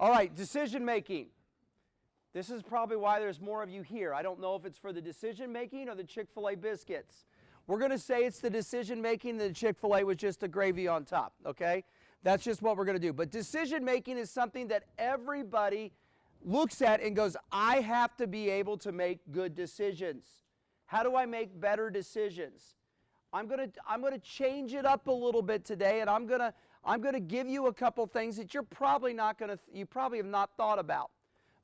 All right, decision making. This is probably why there's more of you here. I don't know if it's for the decision making or the Chick-fil-A biscuits. We're going to say it's the decision making, the Chick-fil-A was just the gravy on top, okay? That's just what we're going to do. But decision making is something that everybody looks at and goes, I have to be able to make good decisions. How do I make better decisions? I'm going to change it up a little bit today, and I'm going to give you a couple things that you probably have not thought about.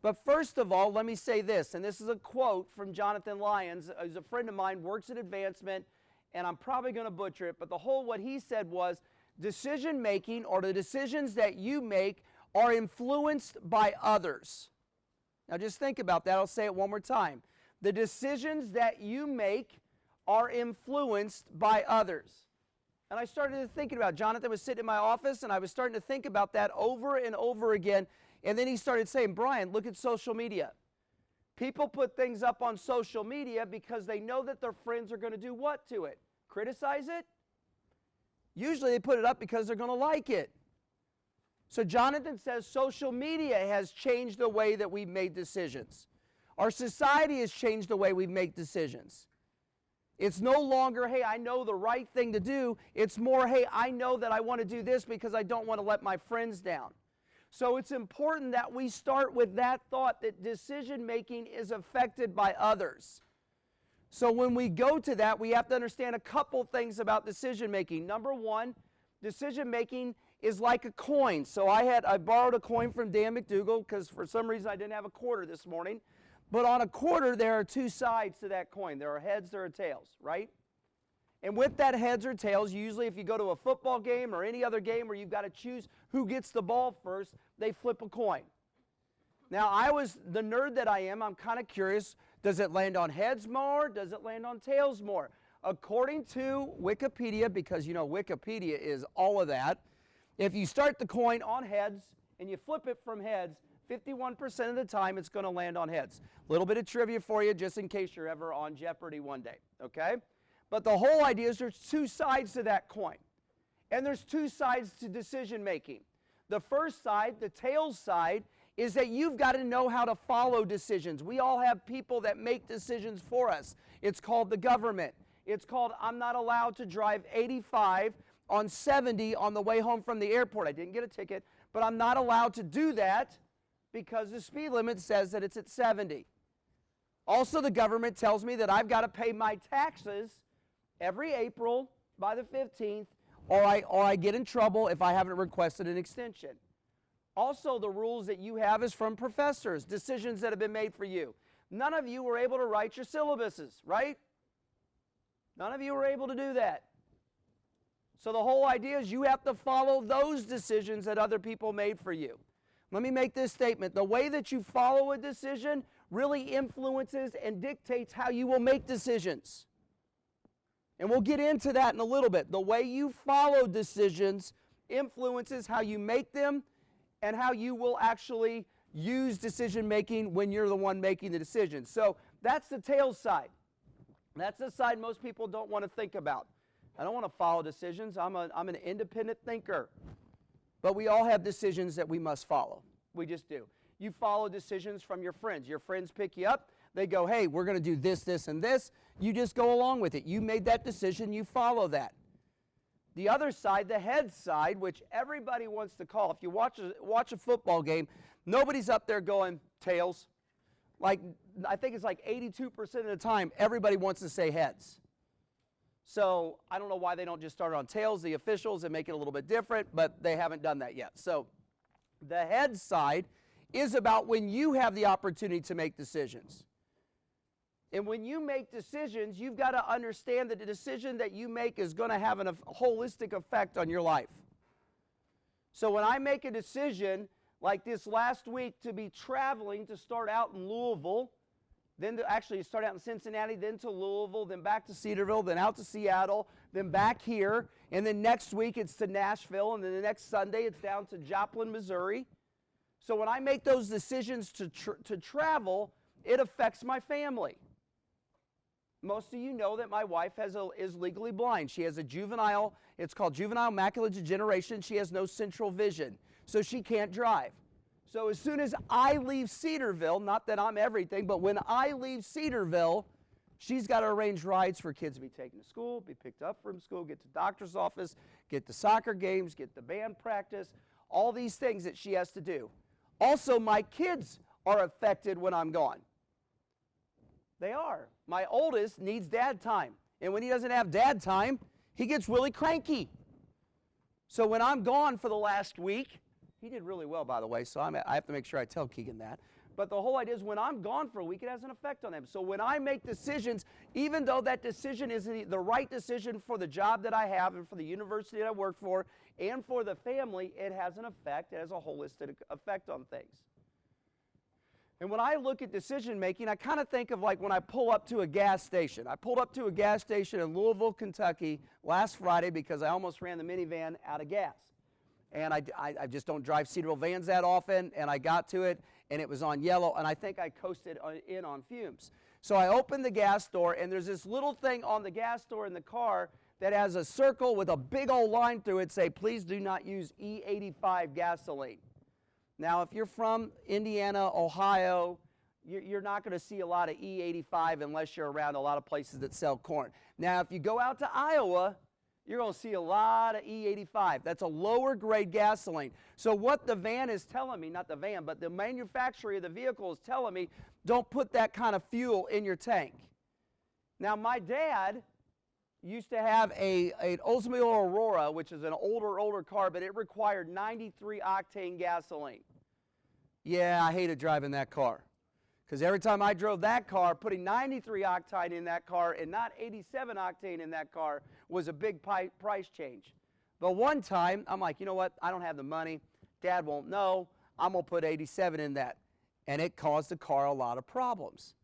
But first of all, let me say this, and this is a quote from Jonathan Lyons, who's a friend of mine, works at Advancement, and I'm probably going to butcher it, but what he said was, decision making, or the decisions that you make, are influenced by others. Now just think about that. I'll say it one more time. The decisions that you make are influenced by others. And I started thinking about it. Jonathan was sitting in my office, and I was starting to think about that over and over again. And then he started saying, Brian, look at social media. People put things up on social media because they know that their friends are going to do what to it? Criticize it? Usually they put it up because they're going to like it. So Jonathan says social media has changed the way that we made decisions. Our society has changed the way we make decisions. It's no longer, hey, I know the right thing to do. It's more, hey, I know that I want to do this because I don't want to let my friends down. So it's important that we start with that thought that decision making is affected by others. So when we go to that, we have to understand a couple things about decision making. Number one, decision making is like a coin. So I borrowed a coin from Dan McDougall because for some reason I didn't have a quarter this morning. But on a quarter, there are two sides to that coin. There are heads, there are tails, right? And with that heads or tails, usually if you go to a football game or any other game where you've got to choose who gets the ball first, they flip a coin. Now, the nerd that I am, I'm kind of curious, does it land on heads more? Does it land on tails more? According to Wikipedia, because you know Wikipedia is all of that, if you start the coin on heads and you flip it from heads, 51% of the time it's going to land on heads. A little bit of trivia for you just in case you're ever on Jeopardy one day, okay? But the whole idea is there's two sides to that coin. And there's two sides to decision making. The first side, the tails side, is that you've got to know how to follow decisions. We all have people that make decisions for us. It's called the government. It's called I'm not allowed to drive 85 on 70 on the way home from the airport. I didn't get a ticket, but I'm not allowed to do that because the speed limit says that it's at 70. Also, the government tells me that I've got to pay my taxes every April by the 15th, or I get in trouble if I haven't requested an extension. Also, the rules that you have is from professors, decisions that have been made for you. None of you were able to write your syllabuses, right? None of you were able to do that. So the whole idea is you have to follow those decisions that other people made for you. Let me make this statement. The way that you follow a decision really influences and dictates how you will make decisions. And we'll get into that in a little bit. The way you follow decisions influences how you make them and how you will actually use decision making when you're the one making the decision. So that's the tails side. That's the side most people don't want to think about. I don't want to follow decisions. I'm an independent thinker. But we all have decisions that we must follow. We just do. You follow decisions from your friends. Your friends pick you up. They go, hey, we're going to do this, this, and this. You just go along with it. You made that decision. You follow that. The other side, the head side, which everybody wants to call. If you watch a football game, nobody's up there going, tails. I think it's like 82% of the time, everybody wants to say heads. So I don't know why they don't just start on tails, the officials, and make it a little bit different, but they haven't done that yet. So the head side is about when you have the opportunity to make decisions. And when you make decisions, you've got to understand that the decision that you make is going to have a holistic effect on your life. So when I make a decision, like this last week, to be traveling to start out in Louisville, then to actually start out in Cincinnati, then to Louisville, then back to Cedarville, then out to Seattle, then back here, and then next week it's to Nashville, and then the next Sunday it's down to Joplin, Missouri. So when I make those decisions to travel, it affects my family. Most of you know that my wife is legally blind. She has it's called juvenile macular degeneration. She has no central vision, so she can't drive. So as soon as I leave Cedarville, not that I'm everything, but when I leave Cedarville, she's got to arrange rides for kids to be taken to school, be picked up from school, get to doctor's office, get to soccer games, get to band practice, all these things that she has to do. Also, my kids are affected when I'm gone. They are. My oldest needs dad time. And when he doesn't have dad time, he gets really cranky. So when I'm gone for the last week, he did really well, by the way, so I have to make sure I tell Keegan that. But the whole idea is when I'm gone for a week, it has an effect on them. So when I make decisions, even though that decision is the right decision for the job that I have and for the university that I work for and for the family, it has an effect. It has a holistic effect on things. And when I look at decision making, I kind of think of like when I pull up to a gas station. I pulled up to a gas station in Louisville, Kentucky last Friday because I almost ran the minivan out of gas. And I just don't drive Cedarville vans that often, and I got to it, and it was on yellow, and I think I coasted in on fumes. So I opened the gas door, and there's this little thing on the gas door in the car that has a circle with a big old line through it, say, please do not use E85 gasoline. Now, if you're from Indiana, Ohio, you're not going to see a lot of E85 unless you're around a lot of places that sell corn. Now, if you go out to Iowa, you're going to see a lot of E85. That's a lower grade gasoline. So what the van is telling me, not the van, but the manufacturer of the vehicle is telling me, don't put that kind of fuel in your tank. Now, my dad used to have an Oldsmobile Aurora, which is an older car, but it required 93 octane gasoline. Yeah, I hated driving that car. Because every time I drove that car, putting 93 octane in that car and not 87 octane in that car was a big price change. But one time, I'm like, you know what? I don't have the money. Dad won't know. I'm going to put 87 in that. And it caused the car a lot of problems.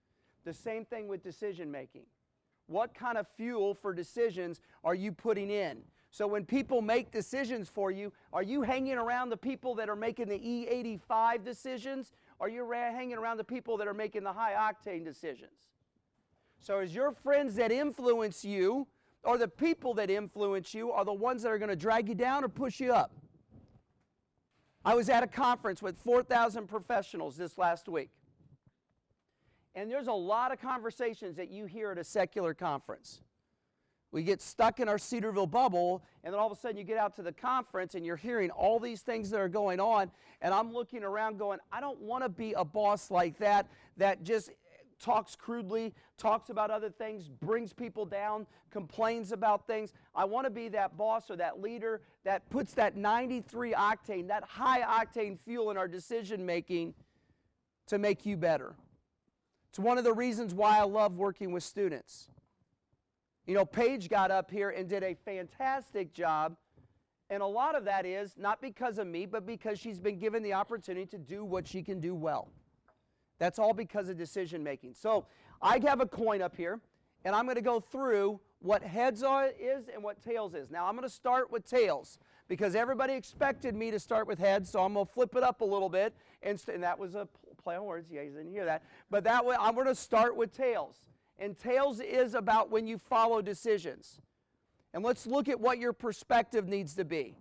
The same thing with decision making. What kind of fuel for decisions are you putting in? So when people make decisions for you, are you hanging around the people that are making the E85 decisions? Or are you hanging around the people that are making the high octane decisions? So is your friends that influence you or the people that influence you are the ones that are going to drag you down or push you up? I was at a conference with 4,000 professionals this last week. And there's a lot of conversations that you hear at a secular conference. We get stuck in our Cedarville bubble, and then all of a sudden you get out to the conference and you're hearing all these things that are going on, and I'm looking around going, I don't want to be a boss like that just talks crudely, talks about other things, brings people down, complains about things. I want to be that boss or that leader that puts that 93 octane, that high octane fuel in our decision making to make you better. It's one of the reasons why I love working with students. You know, Paige got up here and did a fantastic job, and a lot of that is not because of me, but because she's been given the opportunity to do what she can do well. That's all because of decision making. So I have a coin up here, and I'm going to go through what heads is and what tails is. Now I'm going to start with tails because everybody expected me to start with heads, so I'm going to flip it up a little bit, and that was a play on words. Yeah, you didn't hear that. But that way I'm going to start with tails. And tails is about when you follow decisions. And let's look at what your perspective needs to be.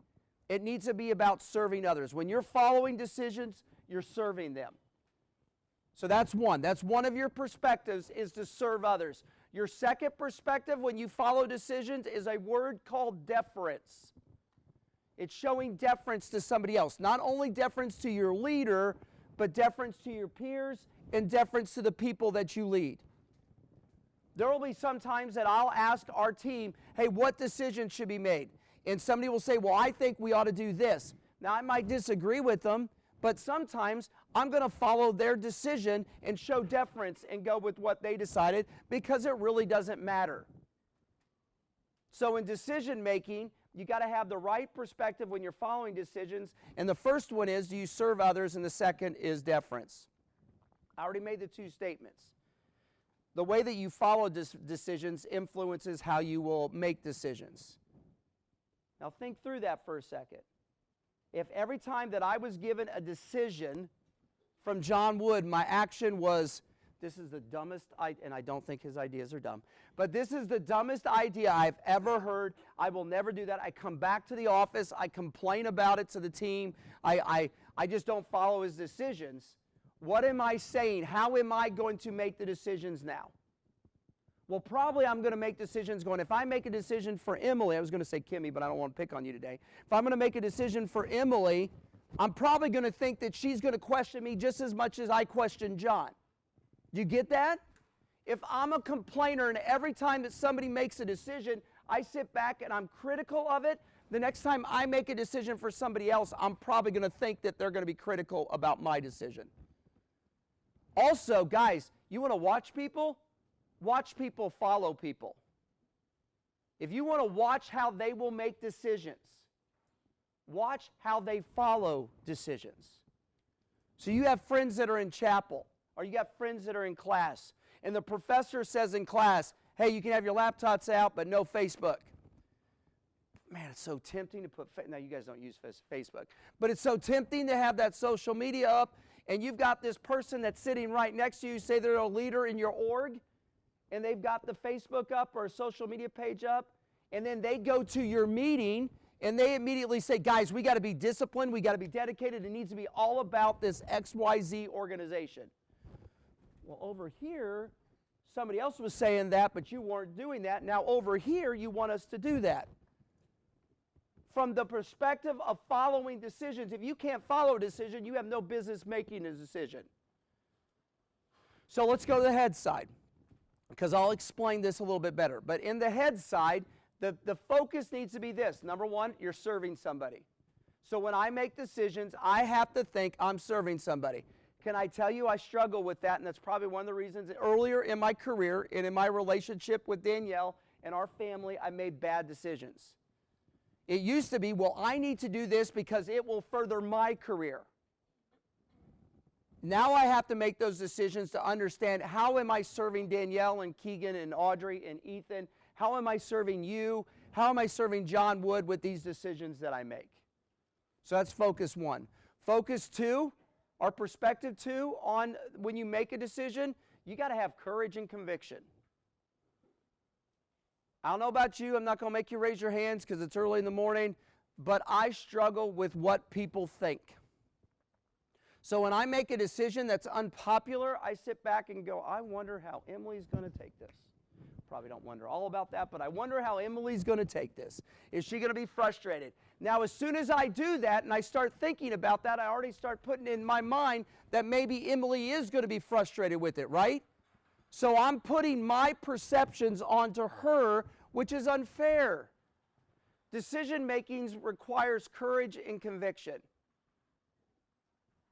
It needs to be about serving others. When you're following decisions, you're serving them. So that's one. That's one of your perspectives, is to serve others. Your second perspective when you follow decisions is a word called deference. It's showing deference to somebody else. Not only deference to your leader, but deference to your peers and deference to the people that you lead. There will be some times that I'll ask our team, hey, what decision should be made? And somebody will say, well, I think we ought to do this. Now, I might disagree with them, but sometimes I'm going to follow their decision and show deference and go with what they decided because it really doesn't matter. So in decision making, you got to have the right perspective when you're following decisions. And the first one is, do you serve others? And the second is deference. I already made the two statements. The way that you follow decisions influences how you will make decisions. Now think through that for a second. If every time that I was given a decision from John Wood, my action was this is the dumbest, and I don't think his ideas are dumb, but this is the dumbest idea I've ever heard. I will never do that. I come back to the office. I complain about it to the team. I just don't follow his decisions. What am I saying? How am I going to make the decisions now? Well, probably I'm going to make decisions going, if I make a decision for Emily, I was going to say Kimmy, but I don't want to pick on you today. If I'm going to make a decision for Emily, I'm probably going to think that she's going to question me just as much as I question John. Do you get that? If I'm a complainer and every time that somebody makes a decision, I sit back and I'm critical of it, the next time I make a decision for somebody else, I'm probably going to think that they're going to be critical about my decision. Also, guys, you want to watch people? Watch people follow people. If you want to watch how they will make decisions, watch how they follow decisions. So you have friends that are in chapel, or you got friends that are in class, and the professor says in class, hey, you can have your laptops out, but no Facebook. Man, it's so tempting to put, now you guys don't use Facebook, but it's so tempting to have that social media up, and you've got this person that's sitting right next to you, say they're a leader in your org, and they've got the Facebook up or a social media page up, and then they go to your meeting, and they immediately say, guys, we got to be disciplined, we got to be dedicated, it needs to be all about this XYZ organization. Well, over here, somebody else was saying that, but you weren't doing that. Now over here, you want us to do that. From the perspective of following decisions, if you can't follow a decision, you have no business making a decision. So let's go to the head side, because I'll explain this a little bit better. But in the head side, the focus needs to be this. Number one, you're serving somebody. So when I make decisions, I have to think I'm serving somebody. Can I tell you I struggle with that, and that's probably one of the reasons that earlier in my career and in my relationship with Danielle and our family, I made bad decisions. It used to be, well, I need to do this because it will further my career. Now I have to make those decisions to understand, how am I serving Danielle and Keegan and Audrey and Ethan? How am I serving you? How am I serving John Wood with these decisions that I make? So that's focus one. Focus two, or perspective two, on when you make a decision, you got to have courage and conviction. I don't know about you, I'm not going to make you raise your hands because it's early in the morning, but I struggle with what people think. So when I make a decision that's unpopular, I sit back and go, I wonder how Emily's going to take this. Probably don't wonder all about that, but I wonder how Emily's going to take this. Is she going to be frustrated? Now, as soon as I do that and I start thinking about that, I already start putting in my mind that maybe Emily is going to be frustrated with it, right? So I'm putting my perceptions onto her, which is unfair. Decision making requires courage and conviction.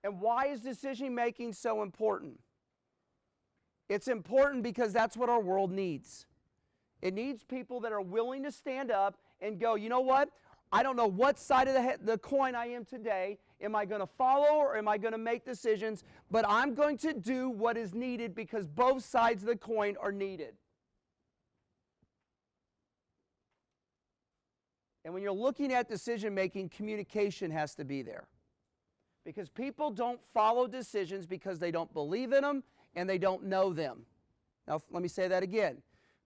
And why is decision making so important? It's important because that's what our world needs. It needs people that are willing to stand up and go, you know what? I don't know what side of the coin I am today. Am I going to follow or am I going to make decisions? But I'm going to do what is needed because both sides of the coin are needed. And when you're looking at decision making, communication has to be there. Because people don't follow decisions because they don't believe in them and they don't know them. Now, let me say that again.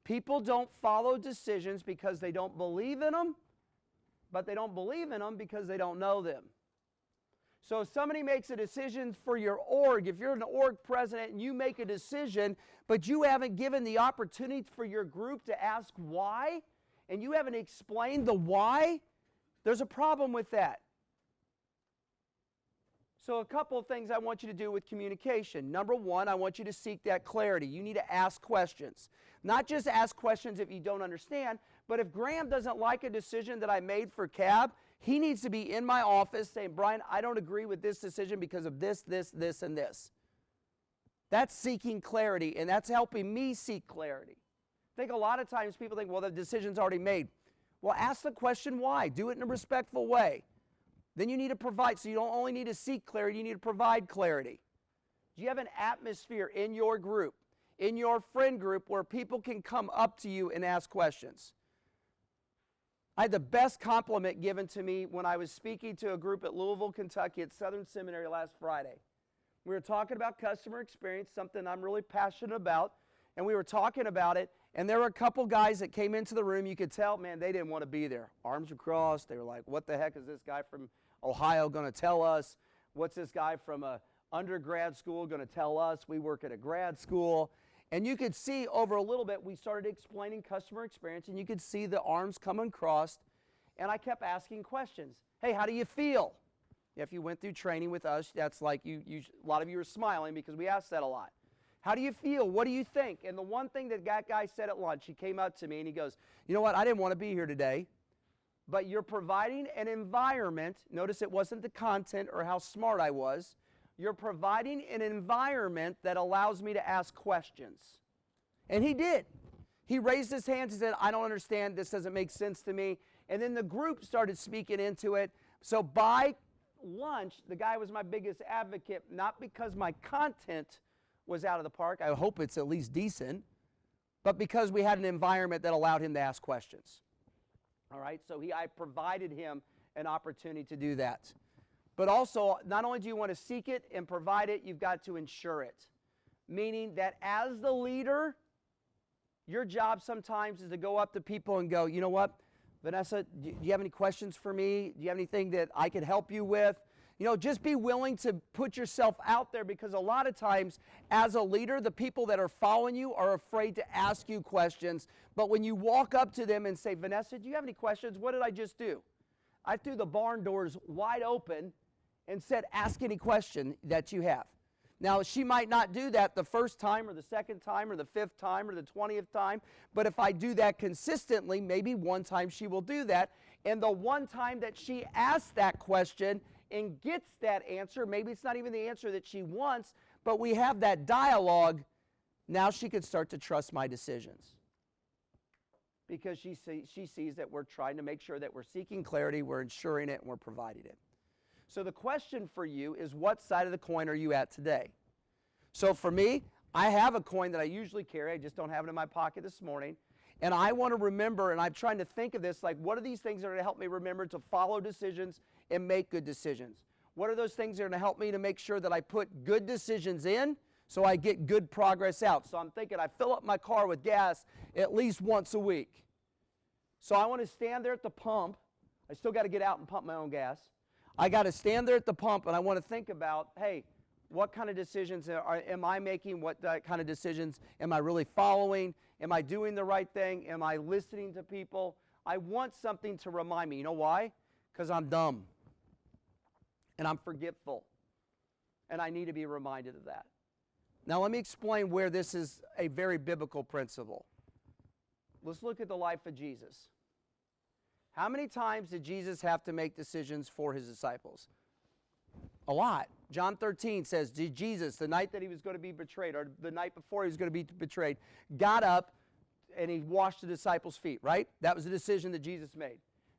People don't follow decisions because they don't believe in them, but they don't believe in them because they don't know them. So if somebody makes a decision for your org, if you're an org president and you make a decision, but you haven't given the opportunity for your group to ask why, and you haven't explained the why, there's a problem with that. So a couple of things I want you to do with communication. Number one, I want you to seek that clarity. You need to ask questions. Not just ask questions if you don't understand, but if Graham doesn't like a decision that I made for Cab, he needs to be in my office saying, Brian, I don't agree with this decision because of this, this, this, and this. That's seeking clarity, and that's helping me seek clarity. I think a lot of times people think, well, the decision's already made. Well, ask the question why. Do it in a respectful way. Then you need to provide. So you don't only need to seek clarity, you need to provide clarity. Do you have an atmosphere in your group, in your friend group, where people can come up to you and ask questions? I had the best compliment given to me when I was speaking to a group at Louisville, Kentucky at Southern Seminary last Friday. We were talking about customer experience, something I'm really passionate about, and we were talking about it, and there were a couple guys that came into the room. You could tell, man, they didn't want to be there. Arms were crossed. They were like, what the heck is this guy from Ohio going to tell us? What's this guy from a undergrad school going to tell us? We work at a grad school. And you could see over a little bit, we started explaining customer experience, and you could see the arms coming crossed, and I kept asking questions. Hey, how do you feel? If you went through training with us, that's like a lot of you are smiling because we ask that a lot. How do you feel? What do you think? And the one thing that guy said at lunch, he came up to me and he goes, you know what, I didn't want to be here today, but you're providing an environment. Notice it wasn't the content or how smart I was. You're providing an environment that allows me to ask questions. And he did. He raised his hands and said, I don't understand. This doesn't make sense to me. And then the group started speaking into it. So by lunch, the guy was my biggest advocate, not because my content was out of the park. I hope it's at least decent, but because we had an environment that allowed him to ask questions. All right, so I provided him an opportunity to do that. But also, not only do you want to seek it and provide it, you've got to ensure it. Meaning that as the leader, your job sometimes is to go up to people and go, you know what, Vanessa, do you have any questions for me? Do you have anything that I could help you with? You know, just be willing to put yourself out there, because a lot of times as a leader, the people that are following you are afraid to ask you questions. But when you walk up to them and say, Vanessa, do you have any questions? What did I just do? I threw the barn doors wide open and said, ask any question that you have. Now, she might not do that the first time or the second time or the 5th time or the 20th time, but if I do that consistently, maybe one time she will do that. And the one time that she asks that question and gets that answer, maybe it's not even the answer that she wants, but we have that dialogue, now she could start to trust my decisions. Because she sees that we're trying to make sure that we're seeking clarity, we're ensuring it, and we're providing it. So the question for you is, what side of the coin are you at today? So for me, I have a coin that I usually carry. I just don't have it in my pocket this morning. And I want to remember, and I'm trying to think of this, like, what are these things that are going to help me remember to follow decisions and make good decisions? What are those things that are going to help me to make sure that I put good decisions in so I get good progress out? So I'm thinking I fill up my car with gas at least once a week. So I want to stand there at the pump. I still got to get out and pump my own gas. I got to stand there at the pump, and I want to think about, hey, what kind of decisions am I making? What kind of decisions am I really following? Am I doing the right thing? Am I listening to people? I want something to remind me. You know why? Because I'm dumb, and I'm forgetful, and I need to be reminded of that. Now let me explain where this is a very biblical principle. Let's look at the life of Jesus. How many times did Jesus have to make decisions for his disciples? A lot. John 13 says, Jesus, the night that he was going to be betrayed, or the night before he was going to be betrayed, got up and he washed the disciples' feet, right? That was the decision that Jesus made.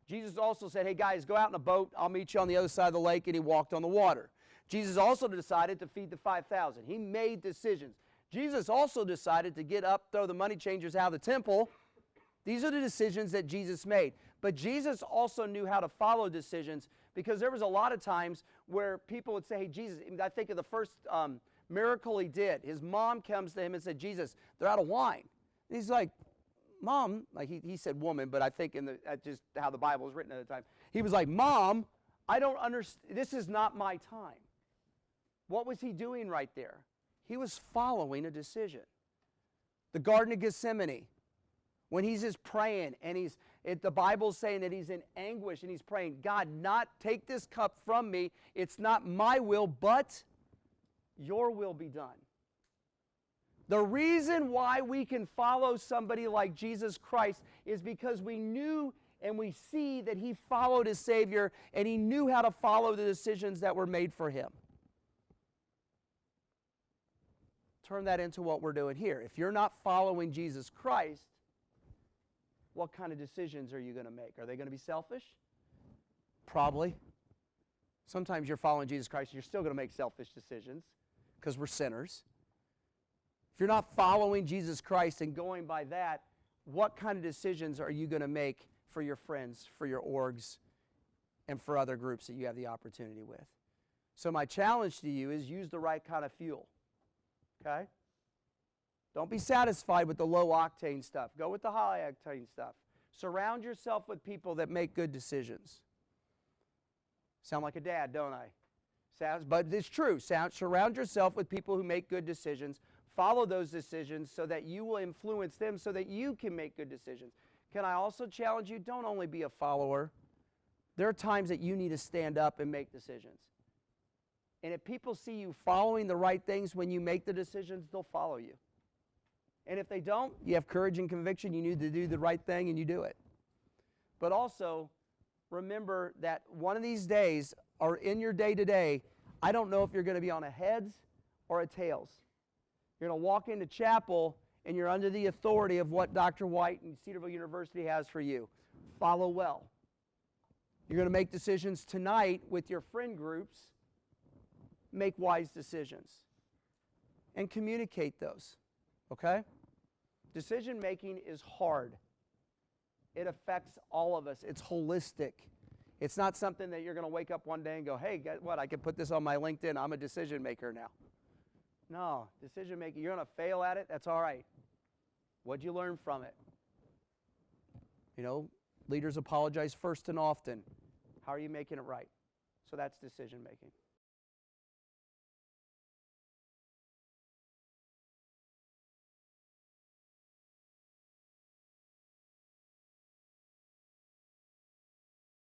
Jesus also said, hey guys, go out in a boat, I'll meet you on the other side of the lake, and he walked on the water. Jesus also decided to feed the 5,000. He made decisions. Jesus also decided to get up, throw the money changers out of the temple. These are the decisions that Jesus made. But Jesus also knew how to follow decisions, because there was a lot of times where people would say, hey, Jesus, I think of the first miracle he did. His mom comes to him and said, Jesus, they're out of wine. And he's like, Mom, like he said woman, but I think just how the Bible was written at the time. He was like, Mom, I don't understand. This is not my time. What was he doing right there? He was following a decision. The Garden of Gethsemane, when he's just praying, and the Bible's saying that he's in anguish, and he's praying, God, not take this cup from me. It's not my will, but your will be done. The reason why we can follow somebody like Jesus Christ is because we knew and we see that he followed his Savior, and he knew how to follow the decisions that were made for him. Turn that into what we're doing here. If you're not following Jesus Christ, what kind of decisions are you going to make? Are they going to be selfish? Probably. Sometimes you're following Jesus Christ, you're still going to make selfish decisions because we're sinners. If you're not following Jesus Christ and going by that, what kind of decisions are you going to make for your friends, for your orgs, and for other groups that you have the opportunity with? So my challenge to you is use the right kind of fuel. Okay? Don't be satisfied with the low octane stuff. Go with the high octane stuff. Surround yourself with people that make good decisions. Sound like a dad, don't I? But it's true. Surround yourself with people who make good decisions. Follow those decisions so that you will influence them so that you can make good decisions. Can I also challenge you? Don't only be a follower. There are times that you need to stand up and make decisions. And if people see you following the right things when you make the decisions, they'll follow you. And if they don't, you have courage and conviction, you need to do the right thing, and you do it. But also, remember that one of these days, or in your day-to-day, I don't know if you're going to be on a heads or a tails. You're going to walk into chapel, and you're under the authority of what Dr. White and Cedarville University has for you. Follow well. You're going to make decisions tonight with your friend groups. Make wise decisions. And communicate those. Okay? Decision making is hard. It affects all of us. It's holistic. It's not something that you're going to wake up one day and go, hey, guess what? I can put this on my LinkedIn. I'm a decision maker now. No, decision making, you're going to fail at it. That's all right. What'd you learn from it? You know, leaders apologize first and often. How are you making it right? So that's decision making.